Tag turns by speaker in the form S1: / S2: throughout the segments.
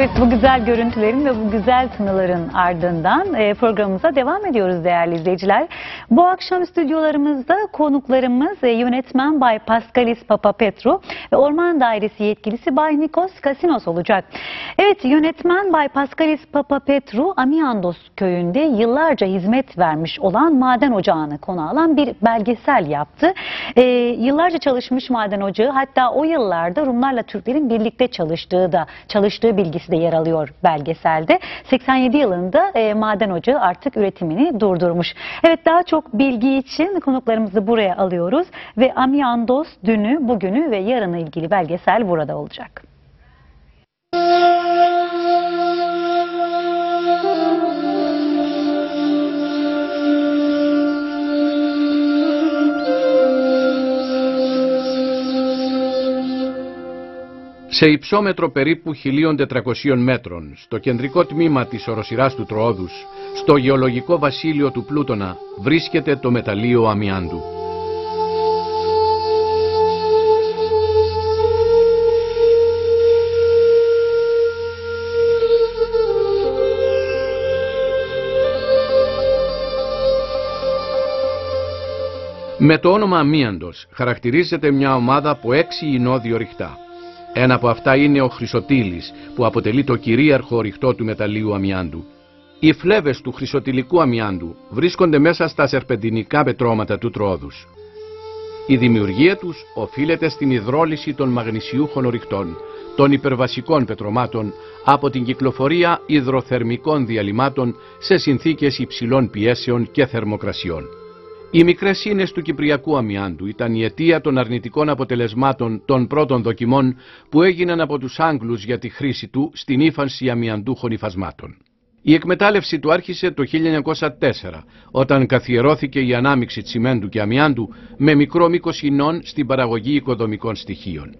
S1: Evet, bu güzel görüntülerin ve bu güzel tınıların ardından programımıza devam ediyoruz değerli izleyiciler. Bu akşam stüdyolarımızda konuklarımız yönetmen Bay Paskalis Papapetru ve Orman Dairesi yetkilisi Bay Nikos Kasinos olacak. Evet, yönetmen Bay Paskalis Papapetru, Amiandos köyünde yıllarca hizmet vermiş olan maden ocağını konu alan bir belgesel yaptı. Yıllarca çalışmış maden ocağı, hatta o yıllarda Rumlarla Türklerin birlikte çalıştığı bilgisi de yer alıyor belgeselde. 87 yılında maden ocağı artık üretimini durdurmuş. Evet, daha çok bilgi için konuklarımızı buraya alıyoruz ve Amiandos dünü, bugünü ve yarını ilgili belgesel burada olacak.
S2: Σε υψόμετρο περίπου 1.400 μέτρων, στο κεντρικό τμήμα της οροσειράς του Τροόδους, στο γεωλογικό βασίλειο του Πλούτονα, βρίσκεται το μεταλλείο Αμιάντου. Με το όνομα Αμίαντος χαρακτηρίζεται μια ομάδα από 6 ινόδιο ριχτά. Ένα από αυτά είναι ο Χρυσοτήλης, που αποτελεί το κυρίαρχο ριχτό του μεταλλείου Αμιάντου. Οι φλέβες του χρυσοτηλικού αμιάντου βρίσκονται μέσα στα σερπεντινικά πετρώματα του Τροόδους. Η δημιουργία τους οφείλεται στην υδρόλυση των μαγνησιούχων ριχτών, των υπερβασικών πετρωμάτων, από την κυκλοφορία υδροθερμικών διαλυμάτων σε συνθήκες υψηλών πιέσεων και θερμοκρασιών. Οι μικρές ίνες του κυπριακού αμιάντου ήταν η αιτία των αρνητικών αποτελεσμάτων των πρώτων δοκιμών που έγιναν από τους Άγγλους για τη χρήση του στην ύφανση αμιαντούχων υφασμάτων. Η εκμετάλλευση του άρχισε το 1904, όταν καθιερώθηκε η ανάμειξη τσιμέντου και αμιάντου με μικρό μήκος ινών στην παραγωγή οικοδομικών στοιχείων.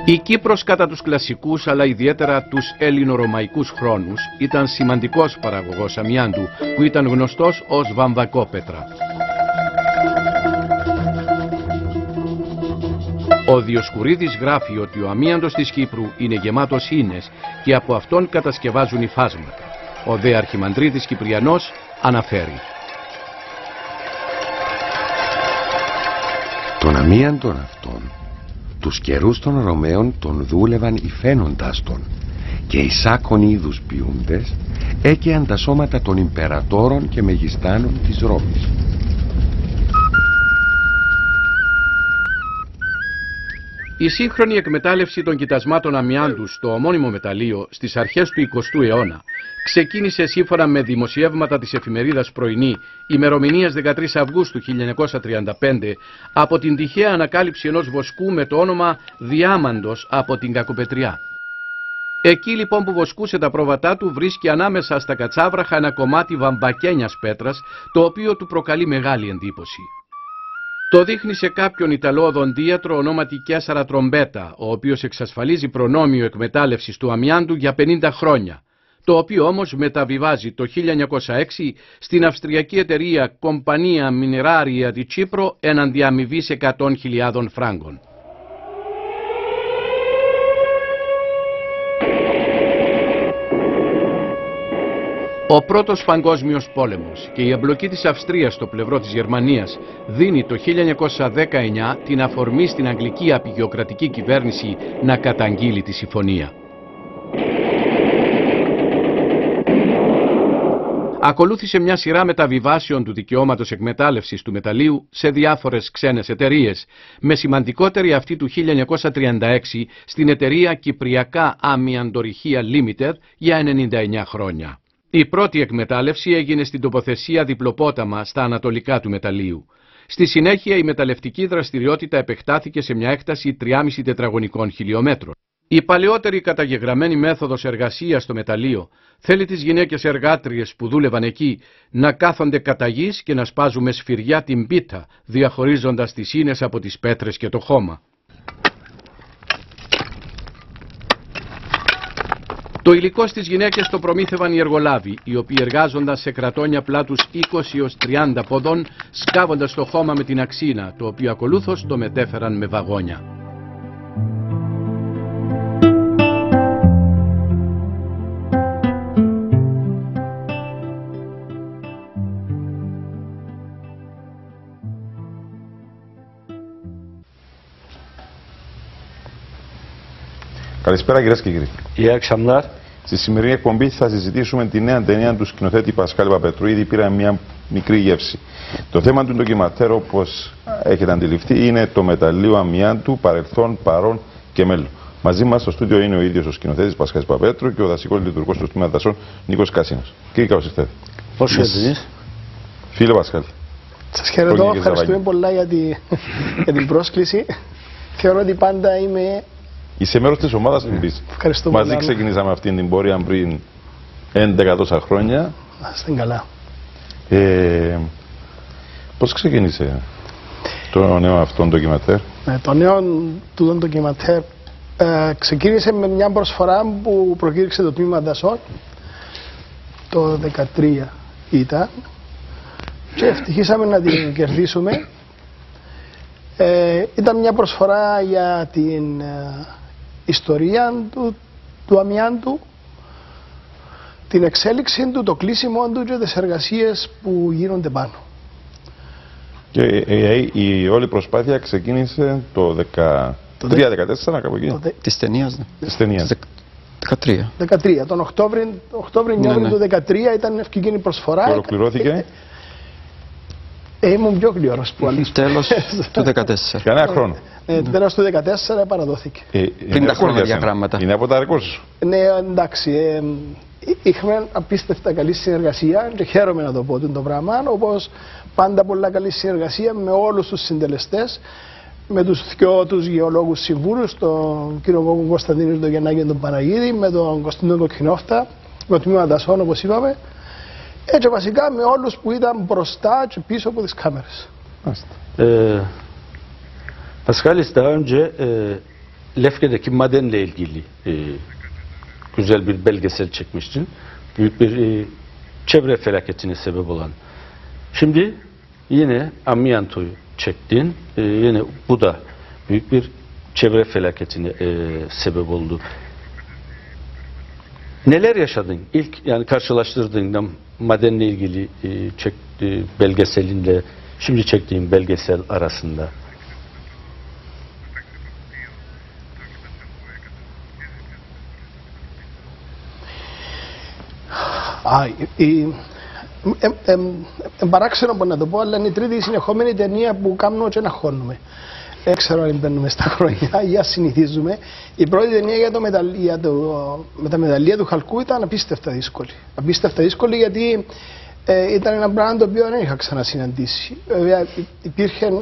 S2: Η Κύπρος κατά τους κλασικούς αλλά ιδιαίτερα τους ελληνορωμαϊκούς χρόνους ήταν σημαντικός παραγωγός αμιάντου, που ήταν γνωστός ως βαμβακόπετρα. Ο Διοσκουρίδης γράφει ότι ο αμίαντος της Κύπρου είναι γεμάτος ίνες και από αυτόν κατασκευάζουν υφάσματα. Ο δε Αρχιμανδρίτης Κυπριανός αναφέρει:
S3: τον αμίαντον αυτόν τους καιρούς των Ρωμαίων τον δούλευαν υφαίνοντάς τον, και οι σάκων είδους ποιούντες έκαιαν τα σώματα των ιμπερατόρων και μεγιστάνων της Ρώμης.
S2: Η σύγχρονη εκμετάλλευση των κοιτασμάτων αμιάντου στο ομώνυμο μεταλλείο στις αρχές του 20ου αιώνα ξεκίνησε σύμφωνα με δημοσιεύματα της εφημερίδας Πρωινή ημερομηνίας 13 Αυγούστου 1935 από την τυχαία ανακάλυψη ενός βοσκού με το όνομα Διάμαντος από την Κακοπετριά. Εκεί λοιπόν που βοσκούσε τα πρόβατά του βρίσκει ανάμεσα στα κατσάβραχα ένα κομμάτι βαμβακένιας πέτρας, το οποίο του προκαλεί μεγάλη εντύπωση. Το δείχνει σε κάποιον Ιταλό οδοντίατρο ονόματι Κέσαρα Τρομπέτα, ο οποίος εξασφαλίζει προνόμιο εκμετάλλευσης του αμιάντου για 50 χρόνια, το οποίο όμως μεταβιβάζει το 1906 στην αυστριακή εταιρεία Κομπανία Μινεράρια τη Τσίπρο έναντι αμοιβής 100.000 φράγκων. Ο πρώτος παγκόσμιος πόλεμος και η εμπλοκή της Αυστρίας στο πλευρό της Γερμανίας δίνει το 1919 την αφορμή στην αγγλική απεικιοκρατική κυβέρνηση να καταγγείλει τη συμφωνία. Ακολούθησε μια σειρά μεταβιβάσεων του δικαιώματος εκμετάλλευσης του μεταλλείου σε διάφορες ξένες εταιρείες, με σημαντικότερη αυτή του 1936 στην εταιρεία Κυπριακά Αμιαντορυχεία Limited για 99 χρόνια. Η πρώτη εκμετάλλευση έγινε στην τοποθεσία Διπλοπόταμα στα ανατολικά του μεταλλείου. Στη συνέχεια η μεταλλευτική δραστηριότητα επεκτάθηκε σε μια έκταση 3,5 τετραγωνικών χιλιόμετρων. Η παλαιότερη καταγεγραμμένη μέθοδος εργασίας στο μεταλλείο θέλει τις γυναίκες εργάτριες που δούλευαν εκεί να κάθονται κατά γης και να σπάζουν με σφυριά την πίτα, διαχωρίζοντας τις ίνες από τις πέτρες και το χώμα. Το υλικό στις γυναίκες το προμήθευαν οι εργολάβοι, οι οποίοι εργάζονταν σε κρατόνια πλάτους 20 έως 30 ποδών, σκάβοντας το χώμα με την αξίνα, το οποίο ακολούθως το μετέφεραν με βαγόνια.
S4: Καλησπέρα κυρίες και κύριοι.
S5: İyi akşamlar.
S4: Στη σημερινή εκπομπή θα συζητήσουμε τη νέα ταινία του σκηνοθέτη Πασκάλη Παπαπέτρου. Ήδη πήραμε μια μικρή γεύση. Το θέμα του ντοκιματέρ, όπως έχετε αντιληφθεί, είναι το μεταλλείο αμοιάντου, παρελθόν, παρόν και μέλλον. Μαζί μας στο στούντιο είναι ο ίδιος ο σκηνοθέτης Πασκάλης Παπαπέτρου και ο δασικός λειτουργός του Τμήματος Δασών Νίκος Κάσινος. Κύριε, καλώς ήρθατε.
S5: Πώς ήρθατε.
S4: Φίλε Πασκάλη.
S6: Σας χαιρετώ, ευχαριστούμε πολλά για την πρόσκληση. Θεωρώ ότι πάντα είμαι...
S4: Είσαι μέρος της ομάδας του Μπις. Μαζί ξεκινήσαμε αυτή την πορεία πριν 11 τόσα χρόνια.
S6: Είστε καλά.
S4: Πώς ξεκίνησε το νέο αυτό ντοκιματέρ?
S6: Το νέο του ντοκιματέρ ξεκίνησε με μια προσφορά που προκήρυξε το Τμήμα Δασών το 2013 ήταν και ευτυχήσαμε να την κερδίσουμε. Ήταν μια προσφορά για την ιστορία του αμοιάντου, την εξέλιξη του, το κλείσιμο του και τις εργασίες που γίνονται πάνω.
S4: Και η όλη προσπάθεια ξεκίνησε το 2013-2014 κάπου εκεί.
S7: Της ταινίας, ναι.
S4: Της ταινίας.
S7: 13.
S6: Τον Οκτώβριο-Νοέμβριο του 2013 ήταν ευκαιρική προσφορά.
S4: Και ολοκληρώθηκε.
S6: Ήμουν πιο γλυόρος που άλλους.
S7: Τέλος του 2014.
S4: Κανένα χρόνο.
S6: Τέλος του 2014 παραδόθηκε.
S7: Πριν τα χρονοδιαγράμματα.
S4: Είναι από τα ρεκόρ σου.
S6: Ναι, εντάξει. Είχαμε απίστευτα καλή συνεργασία και χαίρομαι να το πω το πράγμα. Όπως πάντα πολλά καλή συνεργασία με όλους τους συντελεστές, με τους δυο τους γεωλόγους συμβούλους, τον κύριο Κωνσταντίνο τον Γεννάκη και τον Παναγίδη, με τον Κωνσταντίνο Κοκκινόφτα, με το Τμήμα Δασών όπως είπαμε. Έτσι βασικά με όλους που ήταν μπροστά και πίσω από τις κάμερες.
S5: Paskalis daha önce Lefke'deki madenle ilgili güzel bir belgesel çekmiştin. Büyük bir çevre felaketine sebep olan. Şimdi yine Amianto'yu çektin. Yine bu da büyük bir çevre felaketine sebep oldu. Neler yaşadın? İlk yani karşılaştırdığında madenle ilgili belgeselinle şimdi çektiğin belgesel arasında.
S6: Παράξενο να το πω, αλλά είναι η τρίτη συνεχόμενη ταινία που κάνω και να χώνουμε. Δεν ξέρω αν μπαίνουμε στα χρόνια ή αν συνηθίζουμε. Η πρώτη ταινία με τα μεταλλεία του Χαλκού ήταν απίστευτα δύσκολη. Απίστευτα δύσκολη γιατί ήταν ένα πράγμα το οποίο δεν είχα ξανασυναντήσει. Βέβαια υπήρχε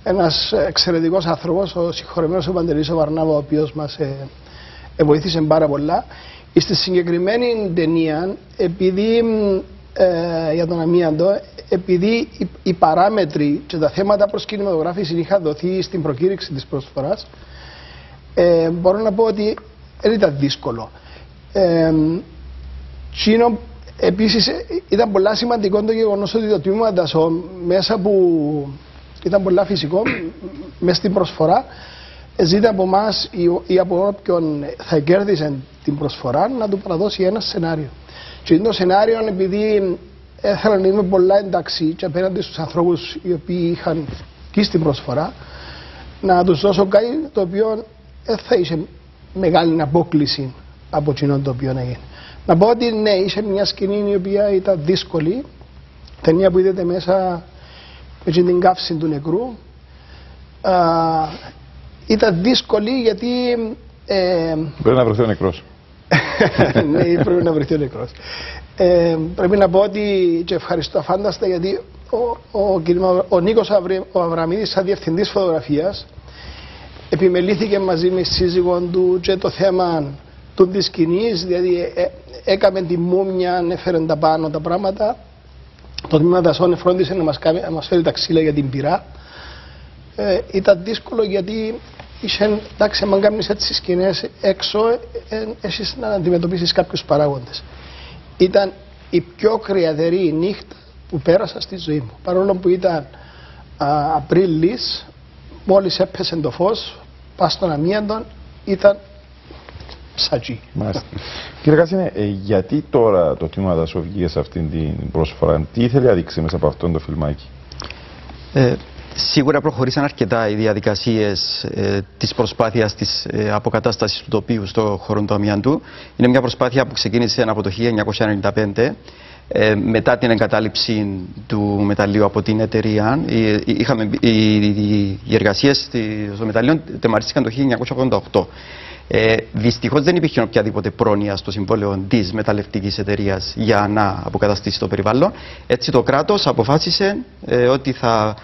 S6: ένας εξαιρετικός άνθρωπος, ο συγχωρεμένος ο Παντελής ο Βαρνάβα, ο οποίος μας βοήθησε πάρα πολλά. Στη συγκεκριμένη ταινία, επειδή για τον αμίαντο, επειδή οι παράμετροι και τα θέματα προς κινηματογράφηση είχαν δοθεί στην προκήρυξη της προσφοράς, μπορώ να πω ότι δεν ήταν δύσκολο. Επίσης ήταν πολλά σημαντικό το γεγονός ότι το Τμήμα Δασών, μέσα που ήταν πολλά φυσικό, μέσα στην προσφορά, ζητά από εμάς ή από όποιον θα κέρδισε την προσφορά να του παραδώσει ένα σενάριο. Και το σενάριο, επειδή ήθελα να είμαι πολλά εντάξει και απέναντι στους ανθρώπους οι οποίοι είχαν και στην προσφορά, να τους δώσω κάτι το οποίο θα είχε μεγάλη απόκληση από εκείνο το οποίο έγινε. Να πω ότι ναι, είχε μια σκηνή η οποία ήταν δύσκολη, ταινία που είδατε μέσα με την καύση του νεκρού. Ήταν δύσκολη γιατί...
S4: Πρέπει να βρεθεί ο νεκρός.
S6: Ναι, πρέπει να βρεθεί ο νεκρός. Πρέπει να πω ότι και ευχαριστώ αφάνταστα γιατί ο Νίκος ο Αβραμίδης σαν διευθυντής φωτογραφίας επιμελήθηκε μαζί με σύζυγο του και το θέμα της σκηνής, δηλαδή έκαμε τη μούμια, έφερε τα πάνω τα πράγματα. Το Τμήμα Δασών φρόντισε να μας φέρει τα ξύλα για την πυρά. Ήταν δύσκολο γιατί εντάξει, αν κάνεις έτσι σκηνές έξω, έχεις να αντιμετωπίσεις κάποιους παράγοντες. Ήταν η πιο κρυαδερή νύχτα που πέρασα στη ζωή μου. Παρόλο που ήταν Απρίλης, μόλις έπεσε το φως, πας στον αμίαντον, ήταν ψατζή.
S4: Κύριε Κάσινε, γιατί τώρα το τμήμα δασοβγεί σε αυτήν την πρόσφορα, τι ήθελε να δείξει μέσα από αυτό το φιλμάκι?
S7: Σίγουρα προχωρήσαν αρκετά οι διαδικασίες της προσπάθειας της αποκατάστασης του τοπίου στο χώρο του αμιάντου. Είναι μια προσπάθεια που ξεκίνησε από το 1995. Μετά την εγκατάλειψη του μεταλλείου από την εταιρεία, οι εργασίες στο μεταλλείο τεμαρίστηκαν το 1988. Δυστυχώς δεν υπήρχε οποιαδήποτε πρόνοια στο συμβόλαιο της μεταλλευτικής εταιρείας για να αποκαταστήσει το περιβάλλον. Έτσι το κράτος αποφάσισε ότι θα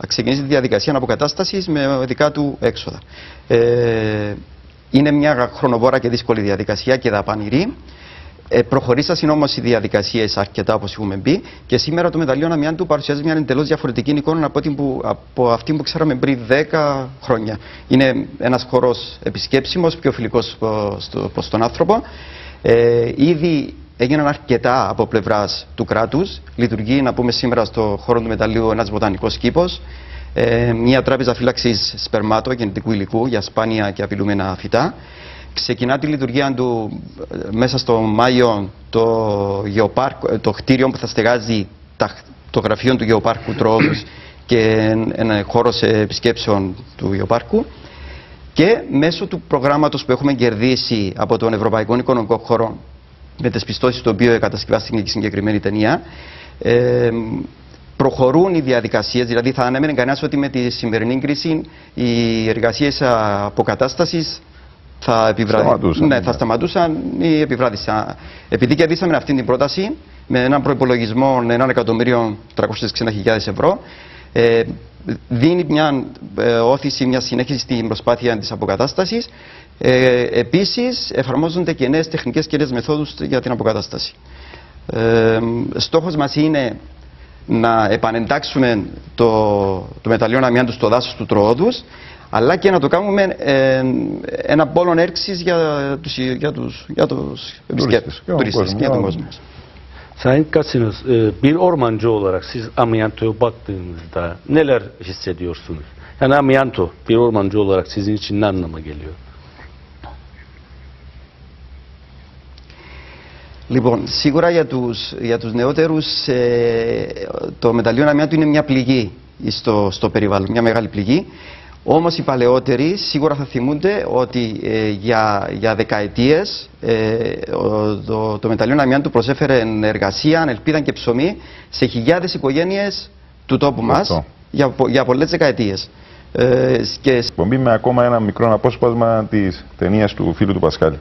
S7: ξεκινήσει τη διαδικασία αποκατάστασης με δικά του έξοδα. Είναι μια χρονοβόρα και δύσκολη διαδικασία και δαπανηρή. Προχωρήσαν όμως οι διαδικασίες αρκετά, όπως έχουμε πει, και σήμερα το μεταλλείο αμιάντου παρουσιάζει μια εντελώς διαφορετική εικόνα από αυτή που ξέραμε πριν 10 χρόνια. Είναι ένας χώρος επισκέψιμος, πιο φιλικός προς τον άνθρωπο. Ήδη έγιναν αρκετά από πλευράς του κράτους. Λειτουργεί, να πούμε, σήμερα στο χώρο του μεταλλείου ένας βοτανικός κήπος, μια τράπεζα φύλαξης σπερμάτων γεννητικού υλικού για σπάνια και απειλούμενα φυτά. Ξεκινά τη λειτουργία του μέσα στο Μάιο το κτίριο που θα στεγάζει το γραφείο του Γεωπάρκου Τροόδους και ένα χώρος επισκέψεων του Γεωπάρκου. Και μέσω του προγράμματος που έχουμε κερδίσει από τον Ευρωπαϊκό Οικονομικό Χώρο με τις πιστώσεις του οποίου κατασκευάστηκε η συγκεκριμένη ταινία, προχωρούν οι διαδικασίες, δηλαδή θα ανέμενε κανένας ότι με τη σημερινή κρίση οι εργασίες αποκατάστασης θα σταματούσαν ή επιβράδυσαν. Επειδή κερδίσαμε αυτή την πρόταση με έναν προϋπολογισμό 1.360.000 ευρώ, δίνει μια όθηση, μια συνέχιση στην προσπάθεια της αποκατάστασης. Επίσης, εφαρμόζονται και νέες τεχνικές και νέες μεθόδους για την αποκατάσταση. Στόχος μας είναι να επανεντάξουμε το μεταλλείο αμιάντου στο δάσος του Τροόδους, αλλά και να το κάνουμε ένα πόλο έρξης για τους επισκέπτες, τουρίστες και για τον κόσμο.
S5: Sayın Kasınız, bir ormancı olarak siz amiantoya baktığınızda neler hissediyorsunuz? Yani amianto bir ormancı olarak sizin için ne anlama geliyor?
S7: Λοιπόν, σίγουρα για τους νεότερους το μεταλλείο αμιάντου είναι μια πληγή στο περιβάλλον, μια μεγάλη πληγή. Όμως οι παλαιότεροι σίγουρα θα θυμούνται ότι για δεκαετίες το μεταλλείο αμιάντου προσέφερε εργασία, ελπίδα και ψωμί σε χιλιάδες οικογένειες του τόπου μας για πολλές δεκαετίες.
S4: Εκπομπή με ακόμα ένα μικρό απόσπασμα της ταινίας του φίλου του Πασχάλη.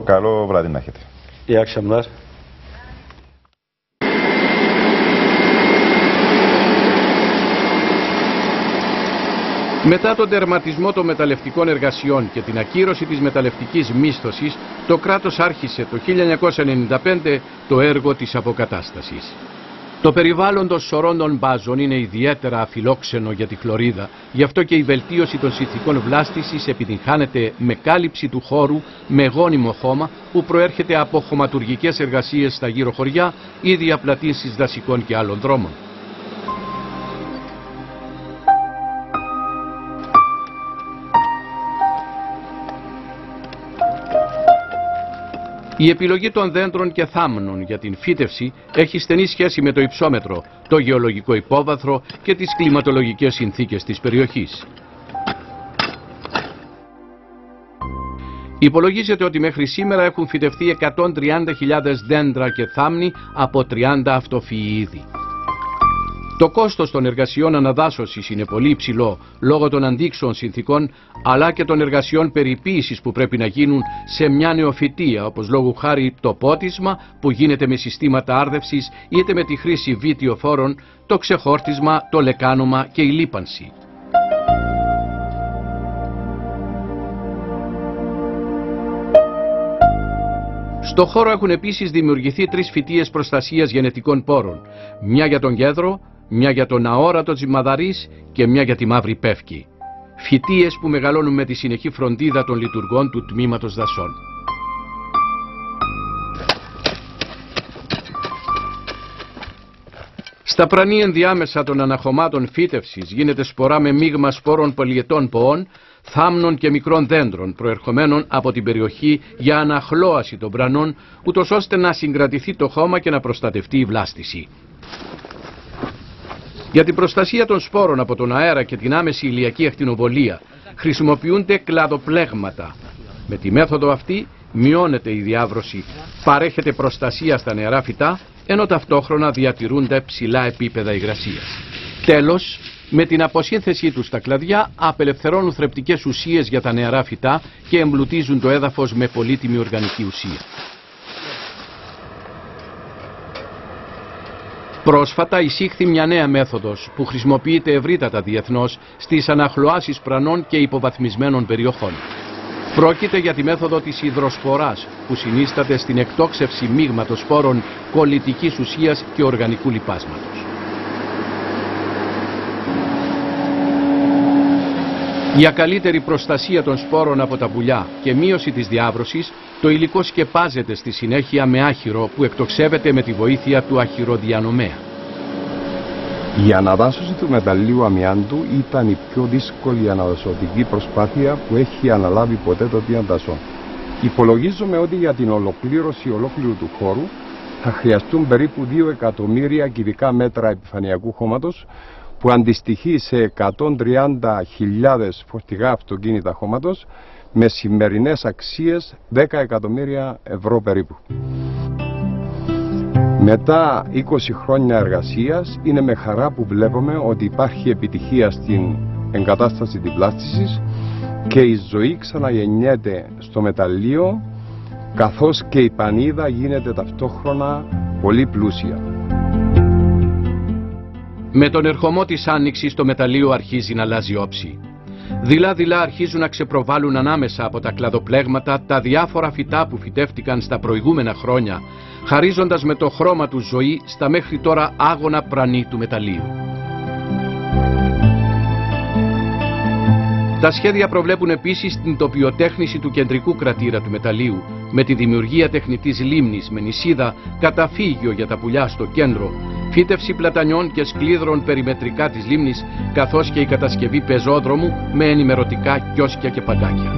S4: Καλό βράδυ να έχετε.
S5: İyi akşamlar.
S2: Μετά τον τερματισμό των μεταλλευτικών εργασιών και την ακύρωση της μεταλλευτικής μίσθωσης, το κράτος άρχισε το 1995 το έργο της αποκατάστασης. Το περιβάλλον των σωρών των μπάζων είναι ιδιαίτερα αφιλόξενο για τη χλωρίδα, γι' αυτό και η βελτίωση των συνθηκών βλάστησης επιτυγχάνεται με κάλυψη του χώρου με γόνιμο χώμα που προέρχεται από χωματουργικές εργασίες στα γύρω χωριά ή διαπλατήσεις δασικών και άλλων δρόμων. Η επιλογή των δέντρων και θάμνων για την φύτευση έχει στενή σχέση με το υψόμετρο, το γεωλογικό υπόβαθρο και τις κλιματολογικές συνθήκες της περιοχής. Υπολογίζεται ότι μέχρι σήμερα έχουν φυτευτεί 130.000 δέντρα και θάμνοι από 30 αυτοφυή είδη. Το κόστος των εργασιών αναδάσωσης είναι πολύ υψηλό λόγω των αντίξωων συνθήκων αλλά και των εργασιών περιποίησης που πρέπει να γίνουν σε μια νεοφυτεία, όπως λόγου χάρη το πότισμα που γίνεται με συστήματα άρδευσης είτε με τη χρήση βιτιοφόρων, το ξεχόρτισμα, το λεκάνομα και η λίπανση. Στο χώρο έχουν επίσης δημιουργηθεί 3 φυτείες προστασίας γενετικών πόρων, μια για τον κέδρο, μια για τον αόρατο τζιμαδαρής και μια για τη μαύρη πεύκη. φυτίες που μεγαλώνουν με τη συνεχή φροντίδα των λειτουργών του τμήματος δασών. Στα πρανή ενδιάμεσα των αναχωμάτων φύτευσης γίνεται σπορά με μείγμα σπόρων πολυετών ποών, θάμνων και μικρών δέντρων προερχομένων από την περιοχή για αναχλώαση των πρανών, ούτως ώστε να συγκρατηθεί το χώμα και να προστατευτεί η βλάστηση. Για την προστασία των σπόρων από τον αέρα και την άμεση ηλιακή ακτινοβολία χρησιμοποιούνται κλαδοπλέγματα. Με τη μέθοδο αυτή μειώνεται η διάβρωση, παρέχεται προστασία στα νεαρά φυτά, ενώ ταυτόχρονα διατηρούνται ψηλά επίπεδα υγρασίας. Τέλος, με την αποσύνθεσή τους στα κλαδιά απελευθερώνουν θρεπτικές ουσίες για τα νεαρά φυτά και εμπλουτίζουν το έδαφος με πολύτιμη οργανική ουσία. Πρόσφατα εισήχθη μια νέα μέθοδος που χρησιμοποιείται ευρύτατα διεθνώς στις αναχλωάσεις πρανών και υποβαθμισμένων περιοχών. Πρόκειται για τη μέθοδο της υδροσποράς που συνίσταται στην εκτόξευση μείγματος σπόρων κολλητικής ουσίας και οργανικού λιπάσματος. Για καλύτερη προστασία των σπόρων από τα πουλιά και μείωση της διάβρωσης, το υλικό σκεπάζεται στη συνέχεια με άχυρο που εκτοξεύεται με τη βοήθεια του αχυροδιανομέα.
S3: Η αναδάσωση του μεταλλίου αμοιάντου ήταν η πιο δύσκολη αναδασωτική προσπάθεια που έχει αναλάβει ποτέ το Τμήμα Δασών. Υπολογίζουμε ότι για την ολοκλήρωση ολόκληρου του χώρου θα χρειαστούν περίπου 2 εκατομμύρια κυβικά μέτρα επιφανειακού χώματος, που αντιστοιχεί σε 130.000 φορτηγά αυτοκίνητα χώματος με σημερινές αξίες 10 εκατομμύρια ευρώ περίπου. Μετά 20 χρόνια εργασίας είναι με χαρά που βλέπουμε ότι υπάρχει επιτυχία στην εγκατάσταση της βλάστησης και η ζωή ξαναγεννιέται στο μεταλλείο, καθώς και η πανίδα γίνεται ταυτόχρονα πολύ πλούσια.
S2: Με τον ερχομό της άνοιξης το μεταλλείο αρχίζει να αλλάζει όψη. Δειλά-δειλά αρχίζουν να ξεπροβάλλουν ανάμεσα από τα κλαδοπλέγματα τα διάφορα φυτά που φυτεύτηκαν στα προηγούμενα χρόνια, χαρίζοντας με το χρώμα του ζωή στα μέχρι τώρα άγωνα πρανή του μεταλλείου. Τα σχέδια προβλέπουν επίσης την τοπιοτέχνηση του κεντρικού κρατήρα του μεταλλείου, με τη δημιουργία τεχνητής λίμνης με νησίδα, καταφύγιο για τα πουλιά στο κέντρο, φύτευση πλατανιών και σκλίδρων περιμετρικά της λίμνης, καθώς και η κατασκευή πεζόδρομου με ενημερωτικά κιόσκια και παντάκια.